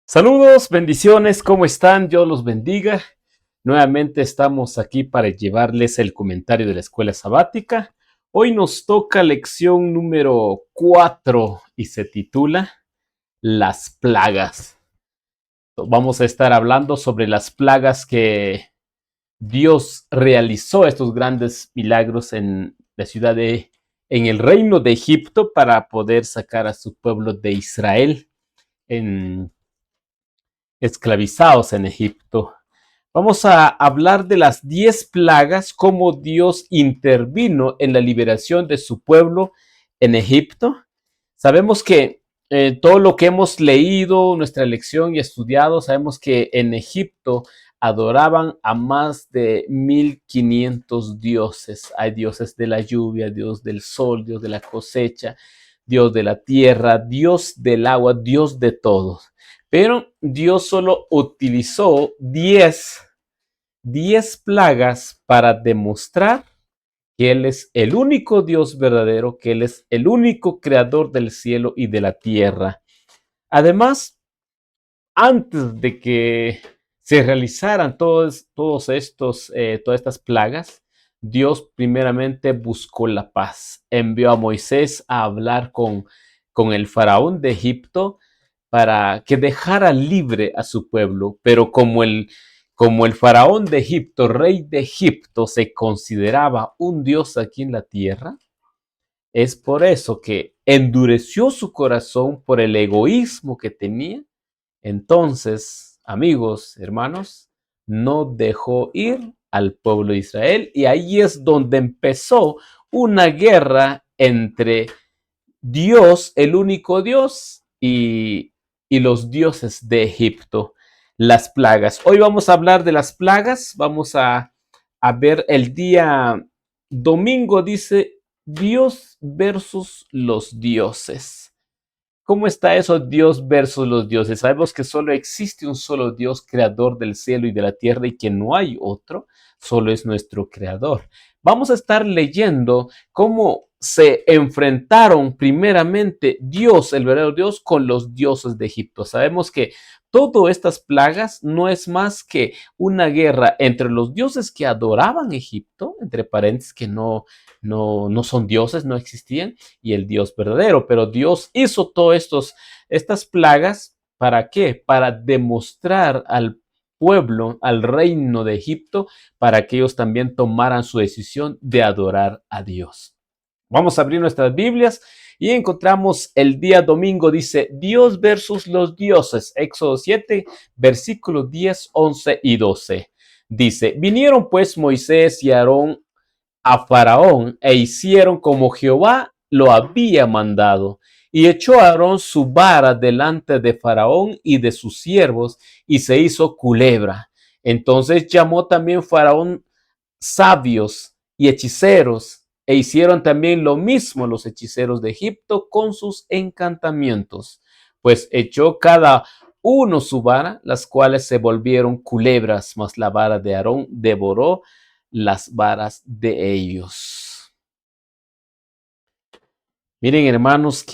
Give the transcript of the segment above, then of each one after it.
Saludos, bendiciones, ¿cómo están? Dios los bendiga. Nuevamente estamos aquí para llevarles el comentario de la escuela sabática. Hoy nos toca lección número 4 y se titula Las plagas. Vamos a estar hablando sobre las plagas que Dios realizó, estos grandes milagros en la en el reino de Egipto para poder sacar a su pueblo de Israel en esclavizados en Egipto. Vamos a hablar de las 10 plagas, cómo Dios intervino en la liberación de su pueblo en Egipto. Sabemos que todo lo que hemos leído, nuestra lección y estudiado, sabemos que en Egipto adoraban a más de 1500 dioses. Hay dioses de la lluvia, Dios del sol, Dios de la cosecha, Dios de la tierra, Dios del agua, Dios de todos. Pero Dios solo utilizó 10 plagas para demostrar que Él es el único Dios verdadero, que Él es el único creador del cielo y de la tierra. Además, antes de que se realizaran todas estas plagas, Dios primeramente buscó la paz. Envió a Moisés a hablar con el faraón de Egipto para que dejara libre a su pueblo, pero como el faraón de Egipto, rey de Egipto, se consideraba un dios aquí en la tierra, es por eso que endureció su corazón por el egoísmo que tenía. Entonces, amigos, hermanos, no dejó ir al pueblo de Israel y ahí es donde empezó una guerra entre Dios, el único Dios, y los dioses de Egipto, las plagas. Hoy vamos a hablar de las plagas, vamos a ver el día domingo, dice Dios versus los dioses. ¿Cómo está eso, Dios versus los dioses? Sabemos que solo existe un solo Dios, creador del cielo y de la tierra, y que no hay otro, solo es nuestro creador. Vamos a estar leyendo cómo se enfrentaron primeramente Dios, el verdadero Dios, con los dioses de Egipto. Sabemos que todas estas plagas no es más que una guerra entre los dioses que adoraban Egipto, entre paréntesis que no son dioses, no existían, y el Dios verdadero. Pero Dios hizo todas estas plagas, ¿para qué? Para demostrar al pueblo, al reino de Egipto, para que ellos también tomaran su decisión de adorar a Dios. Vamos a abrir nuestras Biblias y encontramos el día domingo, dice Dios versus los dioses, Éxodo 7, versículos 10, 11 y 12. Dice, vinieron pues Moisés y Aarón a Faraón e hicieron como Jehová lo había mandado. Y echó Aarón su vara delante de Faraón y de sus siervos y se hizo culebra. Entonces llamó también Faraón sabios y hechiceros e hicieron también lo mismo los hechiceros de Egipto con sus encantamientos. Pues echó cada uno su vara, las cuales se volvieron culebras, mas la vara de Aarón devoró las varas de ellos. Miren, hermanos,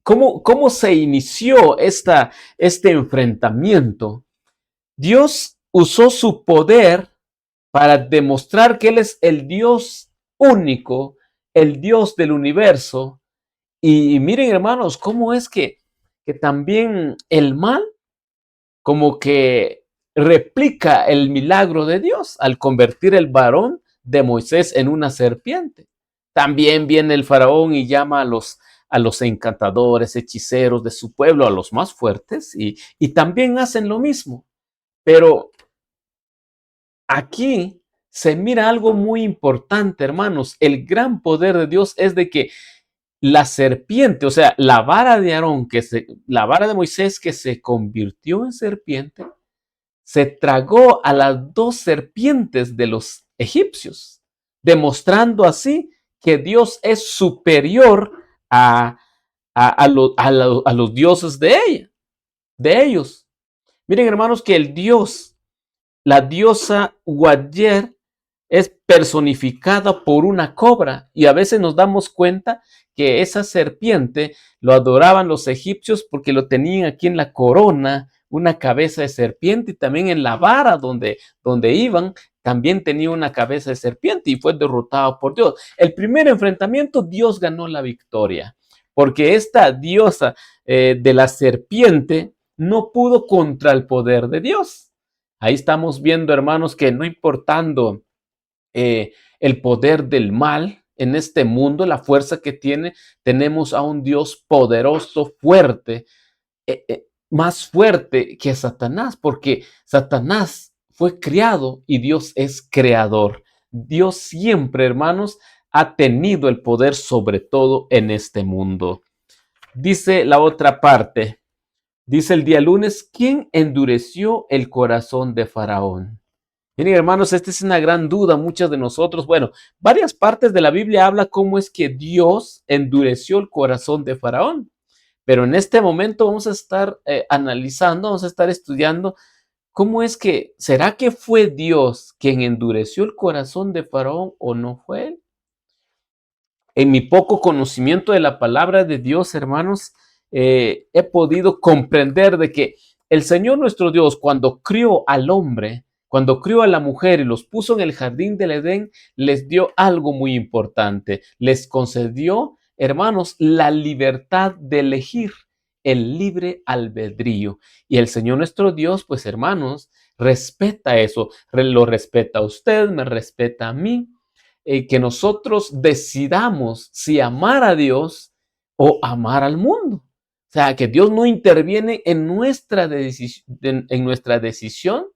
cómo se inició este enfrentamiento. Dios usó su poder para demostrar que Él es el Dios único, el Dios del universo. Y miren, hermanos, cómo es que también el mal como que replica el milagro de Dios al convertir el varón de Moisés en una serpiente. También viene el faraón y llama a los encantadores, hechiceros de su pueblo, a los más fuertes, y también hacen lo mismo. Pero aquí se mira algo muy importante, hermanos. El gran poder de Dios es de que la serpiente, o sea, la vara de Aarón, la vara de Moisés que se convirtió en serpiente, se tragó a las dos serpientes de los egipcios, demostrando así que Dios es superior a los dioses de ellos. Miren, hermanos, que la diosa Guayer, es personificada por una cobra y a veces nos damos cuenta que esa serpiente lo adoraban los egipcios porque lo tenían aquí en la corona, una cabeza de serpiente, y también en la vara donde iban, también tenía una cabeza de serpiente y fue derrotado por Dios. El primer enfrentamiento, Dios ganó la victoria, porque esta diosa de la serpiente no pudo contra el poder de Dios. Ahí estamos viendo, hermanos, que no importando el poder del mal en este mundo, la fuerza que tiene, tenemos a un Dios poderoso, fuerte, más fuerte que Satanás, porque Satanás fue creado y Dios es creador. Dios siempre, hermanos, ha tenido el poder sobre todo en este mundo. Dice la otra parte, dice el día lunes, ¿quién endureció el corazón de Faraón? Miren, hermanos, esta es una gran duda, muchas de nosotros. Bueno, varias partes de la Biblia habla cómo es que Dios endureció el corazón de Faraón. Pero en este momento vamos a estar analizando, vamos a estar estudiando cómo es que, ¿será que fue Dios quien endureció el corazón de Faraón o no fue él? En mi poco conocimiento de la palabra de Dios, hermanos, he podido comprender de que el Señor nuestro Dios, cuando crió al hombre, cuando crió a la mujer y los puso en el jardín del Edén, les dio algo muy importante. Les concedió, hermanos, la libertad de elegir, el libre albedrío. Y el Señor nuestro Dios, pues hermanos, respeta eso. Lo respeta a usted, me respeta a mí, que nosotros decidamos si amar a Dios o amar al mundo. O sea, que Dios no interviene en nuestra decisión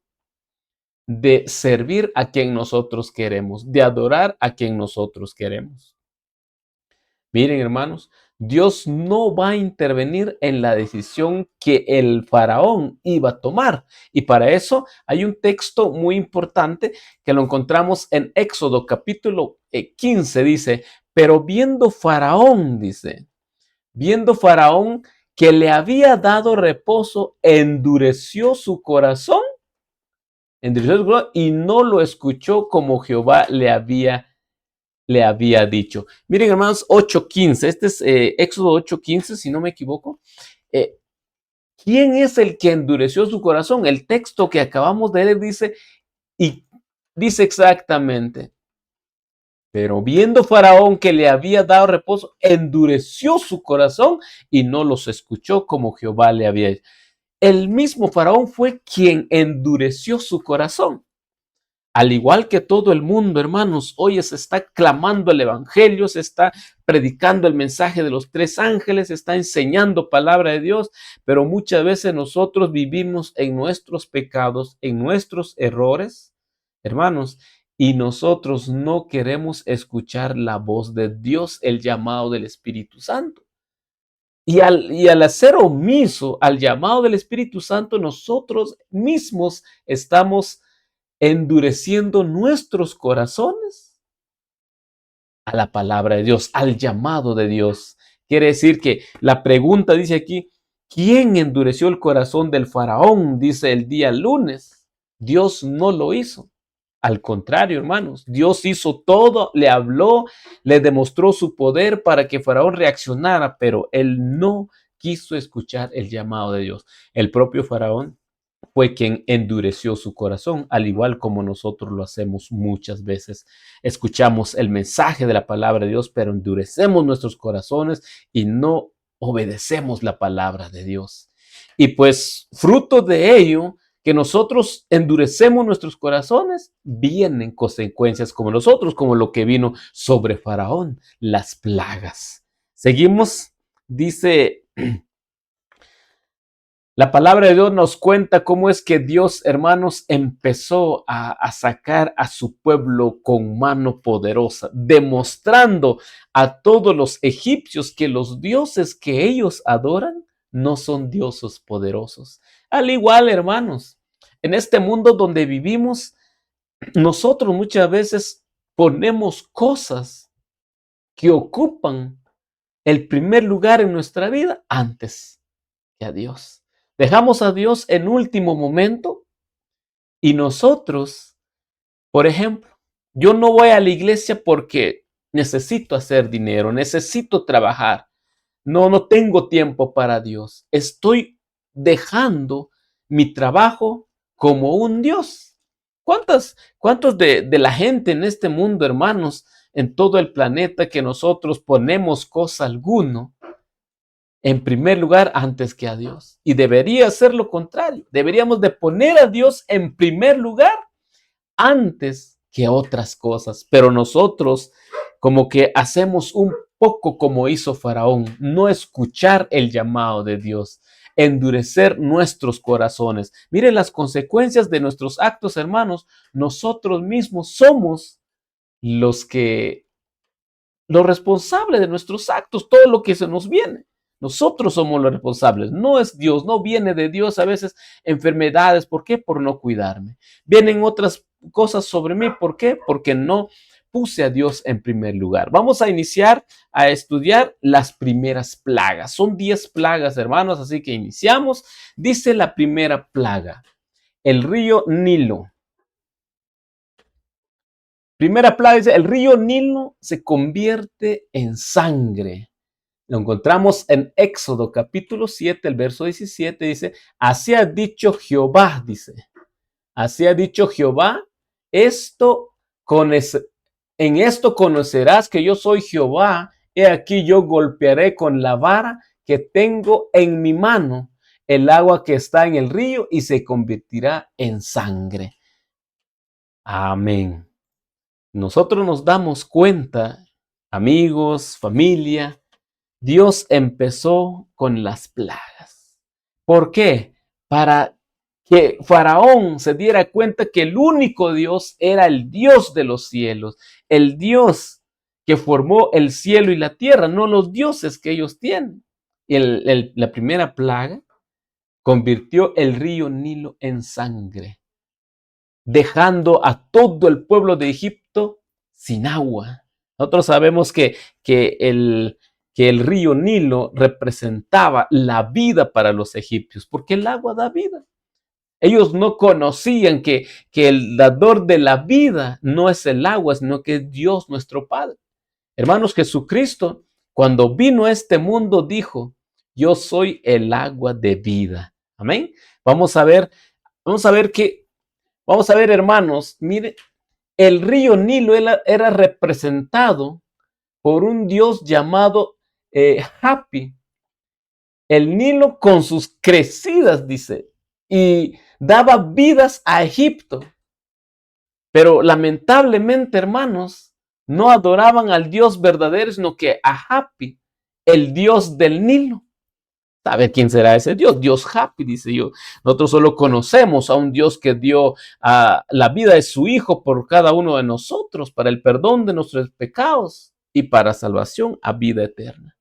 de servir a quien nosotros queremos, de adorar a quien nosotros queremos. Miren, hermanos, Dios no va a intervenir en la decisión que el faraón iba a tomar. Y para eso hay un texto muy importante que lo encontramos en Éxodo capítulo 15, dice, pero viendo faraón, dice, viendo faraón que le había dado reposo, endureció su corazón y no lo escuchó como Jehová le había dicho. Miren, hermanos, 8:15. Este es Éxodo 8:15, si no me equivoco. Eh, ¿Quién es el que endureció su corazón? El texto que acabamos de leer dice, y dice exactamente, pero viendo Faraón que le había dado reposo, endureció su corazón y no los escuchó como Jehová le había dicho. El mismo Faraón fue quien endureció su corazón. Al igual que todo el mundo, hermanos, hoy se está clamando el evangelio, se está predicando el mensaje de los tres ángeles, se está enseñando palabra de Dios, pero muchas veces nosotros vivimos en nuestros pecados, en nuestros errores, hermanos, y nosotros no queremos escuchar la voz de Dios, el llamado del Espíritu Santo. Y al hacer omiso al llamado del Espíritu Santo, nosotros mismos estamos endureciendo nuestros corazones a la palabra de Dios, al llamado de Dios. Quiere decir que la pregunta dice aquí, ¿quién endureció el corazón del faraón? Dice el día lunes. Dios no lo hizo. Al contrario, hermanos, Dios hizo todo, le habló, le demostró su poder para que Faraón reaccionara, pero él no quiso escuchar el llamado de Dios. El propio Faraón fue quien endureció su corazón, al igual como nosotros lo hacemos muchas veces. Escuchamos el mensaje de la palabra de Dios, pero endurecemos nuestros corazones y no obedecemos la palabra de Dios. Y pues fruto de ello, que nosotros endurecemos nuestros corazones, vienen consecuencias como nosotros, como lo que vino sobre Faraón, las plagas. Seguimos, dice la palabra de Dios nos cuenta cómo es que Dios, hermanos, empezó a sacar a su pueblo con mano poderosa, demostrando a todos los egipcios que los dioses que ellos adoran no son dioses poderosos. Al igual, hermanos, en este mundo donde vivimos, nosotros muchas veces ponemos cosas que ocupan el primer lugar en nuestra vida antes que a Dios. Dejamos a Dios en último momento y nosotros, por ejemplo, yo no voy a la iglesia porque necesito hacer dinero, necesito trabajar. No, no tengo tiempo para Dios. Estoy dejando mi trabajo como un Dios. ¿Cuántos de la gente en este mundo, hermanos, en todo el planeta, que nosotros ponemos cosa alguno en primer lugar antes que a Dios? Y debería ser lo contrario. Deberíamos de poner a Dios en primer lugar antes que otras cosas. Pero nosotros como que hacemos un poco como hizo Faraón, no escuchar el llamado de Dios, endurecer nuestros corazones. Miren las consecuencias de nuestros actos, hermanos. Nosotros mismos somos los que los responsables de nuestros actos, todo lo que se nos viene. Nosotros somos los responsables, no es Dios, no viene de Dios a veces enfermedades. ¿Por qué? Por no cuidarme. Vienen otras cosas sobre mí. ¿Por qué? Porque no puse a Dios en primer lugar. Vamos a iniciar a estudiar las primeras plagas. Son 10 plagas, hermanos, así que iniciamos. Dice la primera plaga, el río Nilo. Primera plaga dice, el río Nilo se convierte en sangre. Lo encontramos en Éxodo capítulo 7, el verso 17, dice, así ha dicho Jehová, dice, así ha dicho Jehová, en esto conocerás que yo soy Jehová, he aquí yo golpearé con la vara que tengo en mi mano el agua que está en el río y se convertirá en sangre. Amén. Nosotros nos damos cuenta, amigos, familia, Dios empezó con las plagas. ¿Por qué? Para que Faraón se diera cuenta que el único Dios era el Dios de los cielos, el Dios que formó el cielo y la tierra, no los dioses que ellos tienen. La primera plaga convirtió el río Nilo en sangre, dejando a todo el pueblo de Egipto sin agua. Nosotros sabemos que el río Nilo representaba la vida para los egipcios, porque el agua da vida. Ellos no conocían que el dador de la vida no es el agua, sino que es Dios nuestro Padre. Hermanos, Jesucristo, cuando vino a este mundo, dijo, yo soy el agua de vida. Amén. Vamos a ver hermanos, mire, el río Nilo era representado por un dios llamado Hapi. El Nilo con sus crecidas, dice, y daba vidas a Egipto. Pero lamentablemente, hermanos, no adoraban al Dios verdadero, sino que a Hapi, el Dios del Nilo. ¿Sabe quién será ese Dios? Dios Hapi, dice yo. Nosotros solo conocemos a un Dios que dio la vida de su Hijo por cada uno de nosotros, para el perdón de nuestros pecados y para salvación a vida eterna.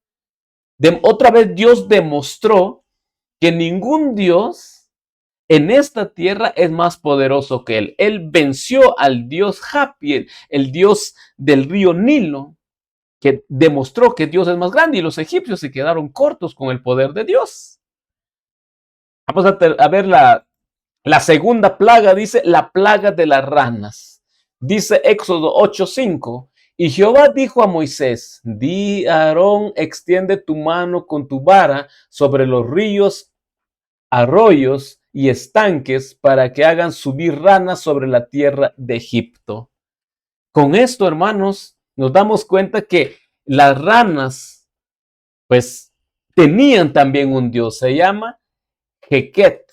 Otra vez Dios demostró que ningún Dios en esta tierra es más poderoso que Él. Él venció al Dios Hapi, el Dios del río Nilo, que demostró que Dios es más grande, y los egipcios se quedaron cortos con el poder de Dios. Vamos a ver la segunda plaga, dice la plaga de las ranas. Dice Éxodo 8:5, y Jehová dijo a Moisés, di a Aarón, extiende tu mano con tu vara sobre los ríos, arroyos y estanques para que hagan subir ranas sobre la tierra de Egipto. Con esto, hermanos, nos damos cuenta que las ranas, pues, tenían también un dios, se llama Heket.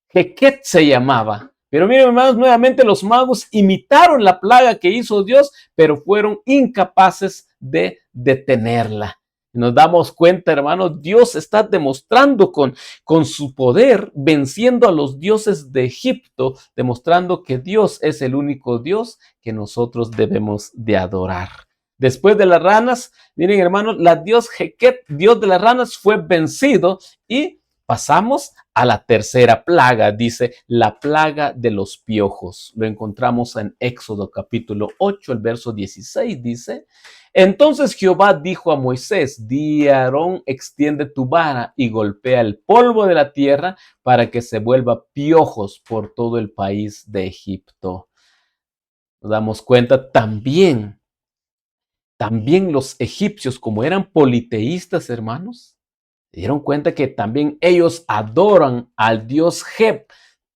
Heket se llamaba. Pero miren, hermanos, nuevamente los magos imitaron la plaga que hizo Dios, pero fueron incapaces de detenerla. Nos damos cuenta, hermanos, Dios está demostrando con su poder, venciendo a los dioses de Egipto, demostrando que Dios es el único Dios que nosotros debemos de adorar. Después de las ranas, miren, hermanos, la dios Heket, Dios de las ranas, fue vencido y pasamos a la tercera plaga, dice la plaga de los piojos. Lo encontramos en Éxodo capítulo 8, el verso 16, dice, entonces Jehová dijo a Moisés, di a Aarón, extiende tu vara y golpea el polvo de la tierra para que se vuelva piojos por todo el país de Egipto. Nos damos cuenta también también los egipcios, como eran politeístas, hermanos, se dieron cuenta que también ellos adoran al dios Geb,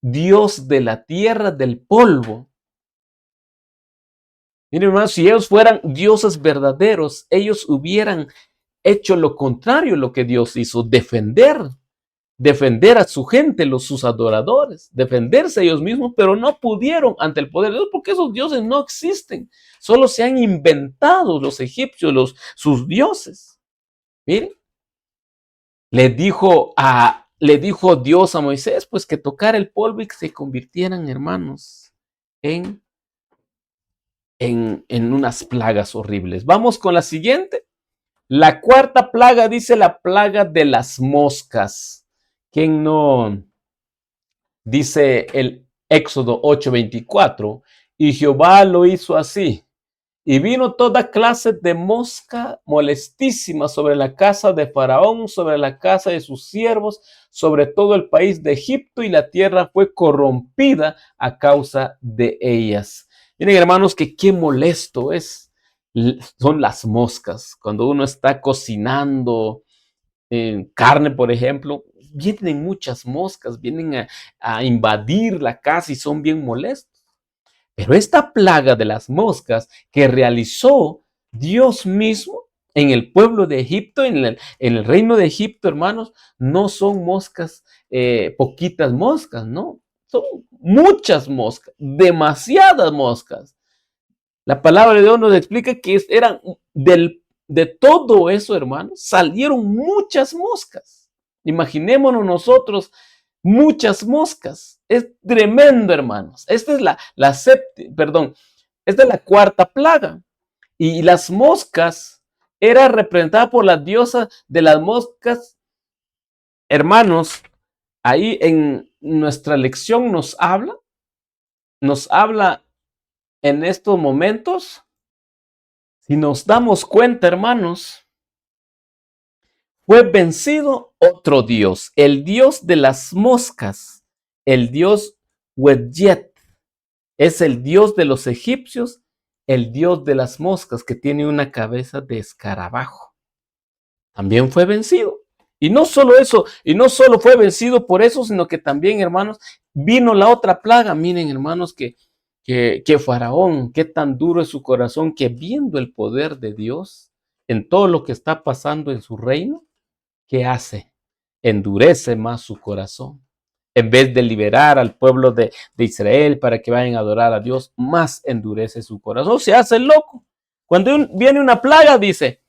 dios de la tierra, del polvo. Miren, hermanos, si ellos fueran dioses verdaderos, ellos hubieran hecho lo contrario a lo que Dios hizo, defender a su gente, sus adoradores, defenderse ellos mismos, pero no pudieron ante el poder de Dios porque esos dioses no existen. Solo se han inventado los egipcios, sus dioses. Miren, le dijo Dios a Moisés, pues que tocara el polvo y que se convirtieran, hermanos, en unas plagas horribles. Vamos con la siguiente. La cuarta plaga dice la plaga de las moscas. ¿Quién no dice el Éxodo 8:24? Y Jehová lo hizo así. Y vino toda clase de mosca molestísima sobre la casa de Faraón, sobre la casa de sus siervos, sobre todo el país de Egipto, y la tierra fue corrompida a causa de ellas. Miren, hermanos, que qué molesto son las moscas. Cuando uno está cocinando carne, por ejemplo, vienen muchas moscas, vienen a invadir la casa y son bien molestos. Pero esta plaga de las moscas que realizó Dios mismo en el pueblo de Egipto, en el reino de Egipto, hermanos, no son moscas, poquitas moscas, no, son muchas moscas, demasiadas moscas. La palabra de Dios nos explica que eran de todo eso, hermanos, salieron muchas moscas. Imaginémonos nosotros muchas moscas. Es tremendo, hermanos. Esta es esta es la cuarta plaga. Y las moscas era representada por la diosa de las moscas. Hermanos, ahí en nuestra lección nos habla en estos momentos. Si nos damos cuenta, hermanos, fue vencido otro dios, el dios de las moscas, el dios Wedjet. Es el dios de los egipcios, el dios de las moscas, que tiene una cabeza de escarabajo. También fue vencido. Y no solo eso, y no solo fue vencido por eso, sino que también, hermanos, vino la otra plaga. Miren, hermanos, que Faraón, qué tan duro es su corazón, que viendo el poder de Dios en todo lo que está pasando en su reino, ¿qué hace? Endurece más su corazón. En vez de liberar al pueblo de Israel para que vayan a adorar a Dios, más endurece su corazón. Se hace loco. Cuando viene una plaga, dice,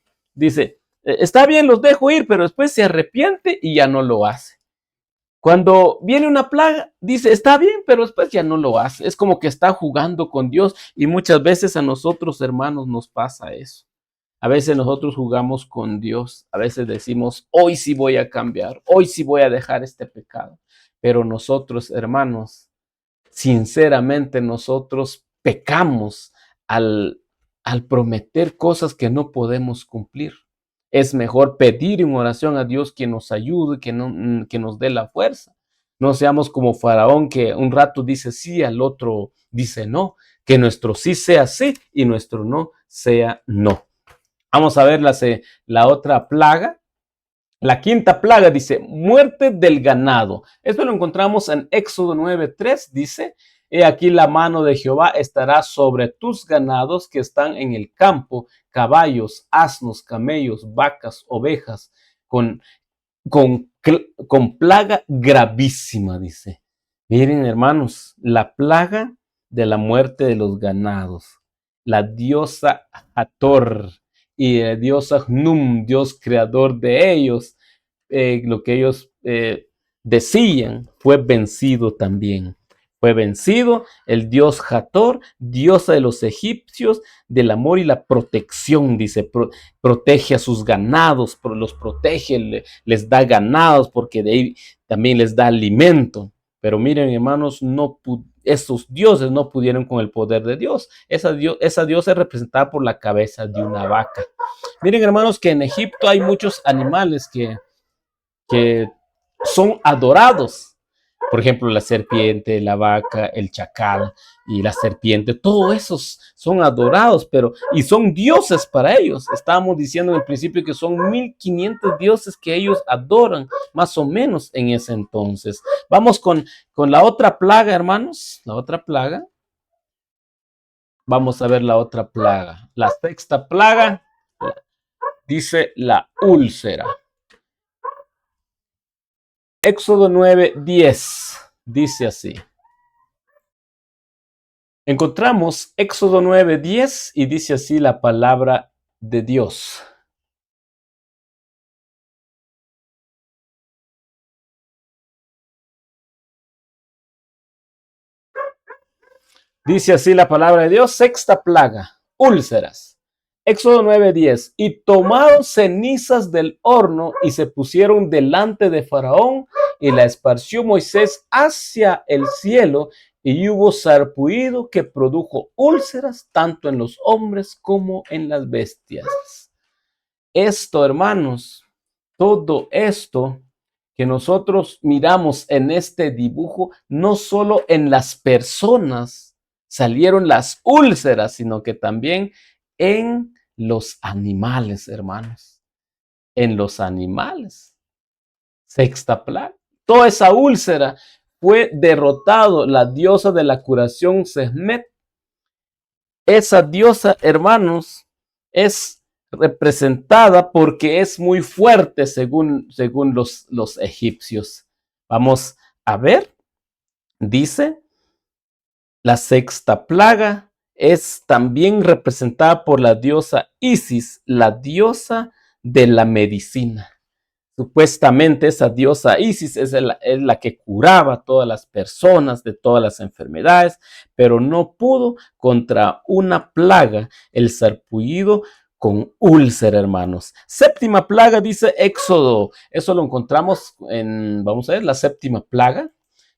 está bien, los dejo ir, pero después se arrepiente y ya no lo hace. Cuando viene una plaga, dice, está bien, pero después ya no lo hace. Es como que está jugando con Dios, y muchas veces a nosotros, hermanos, nos pasa eso. A veces nosotros jugamos con Dios, a veces decimos, hoy sí voy a cambiar, hoy sí voy a dejar este pecado. Pero nosotros, hermanos, sinceramente nosotros pecamos al prometer cosas que no podemos cumplir. Es mejor pedir en oración a Dios que nos ayude, que nos dé la fuerza. No seamos como Faraón, que un rato dice sí, al otro dice no. Que nuestro sí sea sí y nuestro no sea no. Vamos a ver la otra plaga. La quinta plaga dice, muerte del ganado. Esto lo encontramos en Éxodo 9:3. Dice, he aquí la mano de Jehová estará sobre tus ganados que están en el campo, caballos, asnos, camellos, vacas, ovejas, con plaga gravísima, dice. Miren, hermanos, la plaga de la muerte de los ganados. La diosa Hathor y la diosa Hnum, Dios creador de ellos, lo que ellos decían, fue vencido también. Fue vencido el dios Hathor, diosa de los egipcios, del amor y la protección, dice, protege a sus ganados, los protege, les da ganados, porque de ahí también les da alimento. Pero miren, hermanos, esos dioses no pudieron con el poder de Dios. Esa diosa es representada por la cabeza de una vaca. Miren, hermanos, que en Egipto hay muchos animales que son adorados. Por ejemplo, la serpiente, la vaca, el chacal y la serpiente, todos esos son adorados, y son dioses para ellos. Estábamos diciendo en el principio que son 1500 dioses que ellos adoran, más o menos en ese entonces. Vamos con la otra plaga, hermanos, la otra plaga. Vamos a ver la otra plaga. La sexta plaga dice la úlcera. Éxodo 9:10 dice así. Encontramos Éxodo 9:10 y dice así la palabra de Dios. Dice así la palabra de Dios, sexta plaga, úlceras. Éxodo 9:10. Y tomaron cenizas del horno y se pusieron delante de Faraón y la esparció Moisés hacia el cielo y hubo sarpullido que produjo úlceras tanto en los hombres como en las bestias. Esto, hermanos, todo esto que nosotros miramos en este dibujo, no solo en las personas salieron las úlceras, sino que también en los animales, hermanos. En los animales. Sexta plaga. Toda esa úlcera fue derrotado la diosa de la curación Sekhmet. Esa diosa, hermanos, es representada porque es muy fuerte según los egipcios. Vamos a ver, dice, la sexta plaga es también representada por la diosa Isis, la diosa de la medicina. Supuestamente esa diosa Isis es la que curaba a todas las personas de todas las enfermedades, pero no pudo contra una plaga, el sarpullido con úlcera, hermanos. Séptima plaga, dice Éxodo. Eso lo encontramos vamos a ver, la séptima plaga.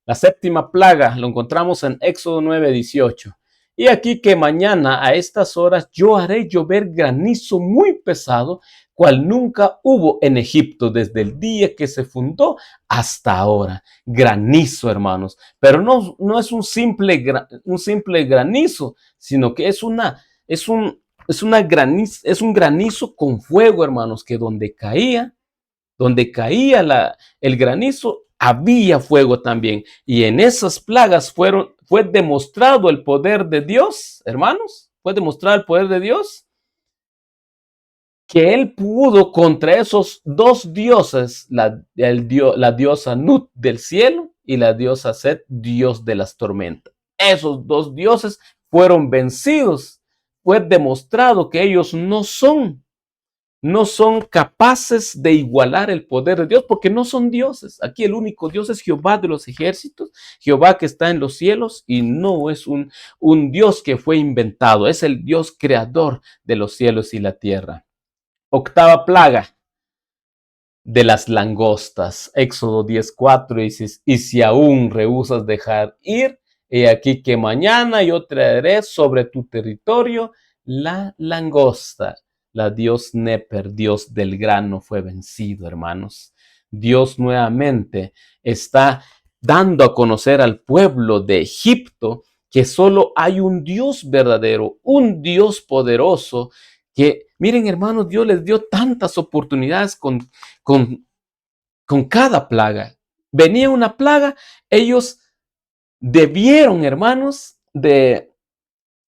La séptima plaga lo encontramos en Éxodo 9:18. Y aquí que mañana a estas horas yo haré llover granizo muy pesado, cual nunca hubo en Egipto desde el día que se fundó hasta ahora. Granizo, hermanos. Pero no es un simple granizo, sino que es un granizo con fuego, hermanos, que donde caía el granizo, había fuego también. Y en esas plagas fue demostrado el poder de Dios, hermanos. Fue demostrado el poder de Dios, que él pudo contra esos dos dioses, la diosa Nut del cielo y la diosa Set, dios de las tormentas. Esos dos dioses fueron vencidos. Fue demostrado que ellos no son capaces de igualar el poder de Dios, porque no son dioses. Aquí el único Dios es Jehová de los ejércitos, Jehová que está en los cielos, y no es un Dios que fue inventado, es el Dios creador de los cielos y la tierra. Octava plaga de las langostas. Éxodo 10:4 dice, y si aún rehusas dejar ir, he aquí que mañana yo traeré sobre tu territorio la langosta. La dios Neper, dios del grano, fue vencido, hermanos. Dios nuevamente está dando a conocer al pueblo de Egipto que solo hay un Dios verdadero, un Dios poderoso, que, miren, hermanos, Dios les dio tantas oportunidades con cada plaga. Venía una plaga, ellos debieron, hermanos, de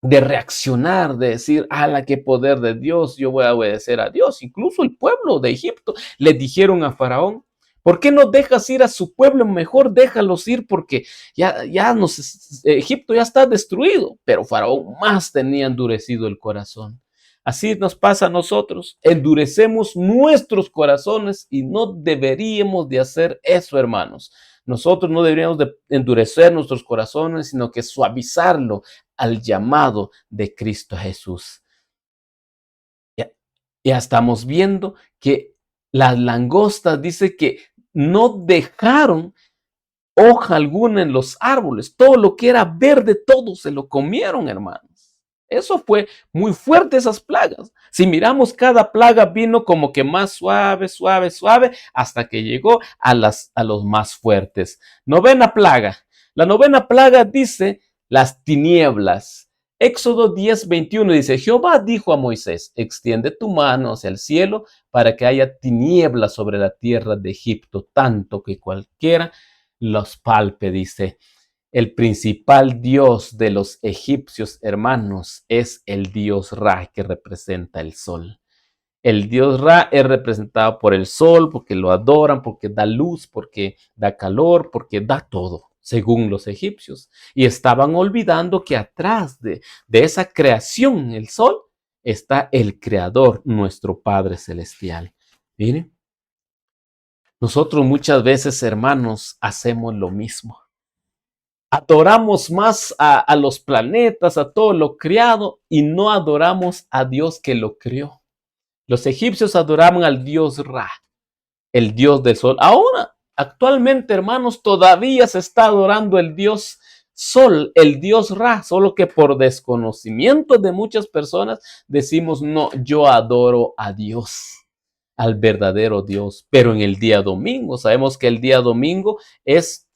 reaccionar, de decir, ala, qué poder de Dios, yo voy a obedecer a Dios. Incluso el pueblo de Egipto le dijeron a Faraón, ¿por qué no dejas ir a su pueblo? Mejor déjalos ir porque Egipto ya está destruido. Pero Faraón más tenía endurecido el corazón. Así nos pasa a nosotros. Endurecemos nuestros corazones y no deberíamos de hacer eso, hermanos. Nosotros no deberíamos de endurecer nuestros corazones, sino que suavizarlo al llamado de Cristo Jesús. Ya estamos viendo que las langostas dice que no dejaron hoja alguna en los árboles. Todo lo que era verde, todo se lo comieron, hermanos. Eso fue muy fuerte, esas plagas. Si miramos, cada plaga vino como que más suave, suave, suave, hasta que llegó a los más fuertes. Novena plaga. La novena plaga dice las tinieblas. Éxodo 10:21 dice, Jehová dijo a Moisés, extiende tu mano hacia el cielo para que haya tinieblas sobre la tierra de Egipto, tanto que cualquiera los palpe, dice. El principal dios de los egipcios, hermanos, es el dios Ra, que representa el sol. El dios Ra es representado por el sol, porque lo adoran, porque da luz, porque da calor, porque da todo, según los egipcios. Y estaban olvidando que atrás de esa creación, el sol, está el Creador, nuestro Padre Celestial. Miren, nosotros muchas veces, hermanos, hacemos lo mismo. Adoramos más a los planetas, a todo lo creado, y no adoramos a Dios que lo creó. Los egipcios adoraban al dios Ra, el dios del sol. Ahora, actualmente, hermanos, todavía se está adorando el dios Sol, el dios Ra, solo que por desconocimiento de muchas personas decimos, no, yo adoro a Dios, al verdadero Dios. Pero en el día domingo, sabemos que el día domingo es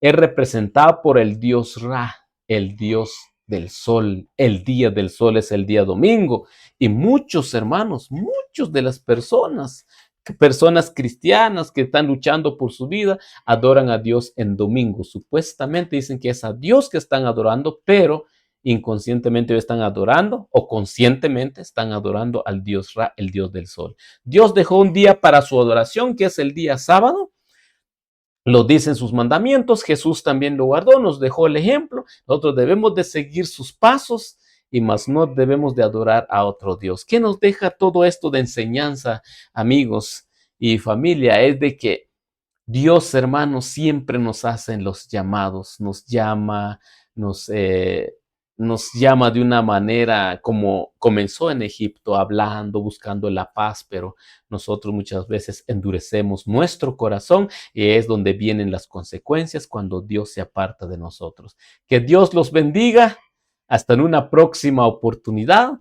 representado por el dios Ra, el dios del sol. El día del sol es el día domingo. Y muchos hermanos, muchos de las personas cristianas que están luchando por su vida, adoran a Dios en domingo. Supuestamente dicen que es a Dios que están adorando, pero inconscientemente están adorando o conscientemente están adorando al dios Ra, el dios del sol. Dios dejó un día para su adoración, que es el día sábado. Lo dicen sus mandamientos, Jesús también lo guardó, nos dejó el ejemplo. Nosotros debemos de seguir sus pasos y más no debemos de adorar a otro Dios. ¿Qué nos deja todo esto de enseñanza, amigos y familia? Es de que Dios, hermanos, siempre nos hace los llamados, nos llama, nos, eh, nos llama de una manera como comenzó en Egipto, hablando, buscando la paz, pero nosotros muchas veces endurecemos nuestro corazón y es donde vienen las consecuencias cuando Dios se aparta de nosotros. Que Dios los bendiga. Hasta en una próxima oportunidad.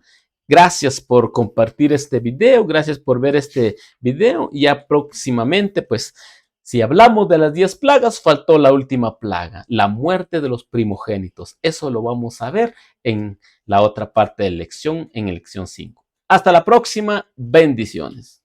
Gracias por compartir este video, gracias por ver este video. Ya próximamente, pues, si hablamos de las 10 plagas, faltó la última plaga, la muerte de los primogénitos. Eso lo vamos a ver en la otra parte de lección, en lección 5. Hasta la próxima, bendiciones.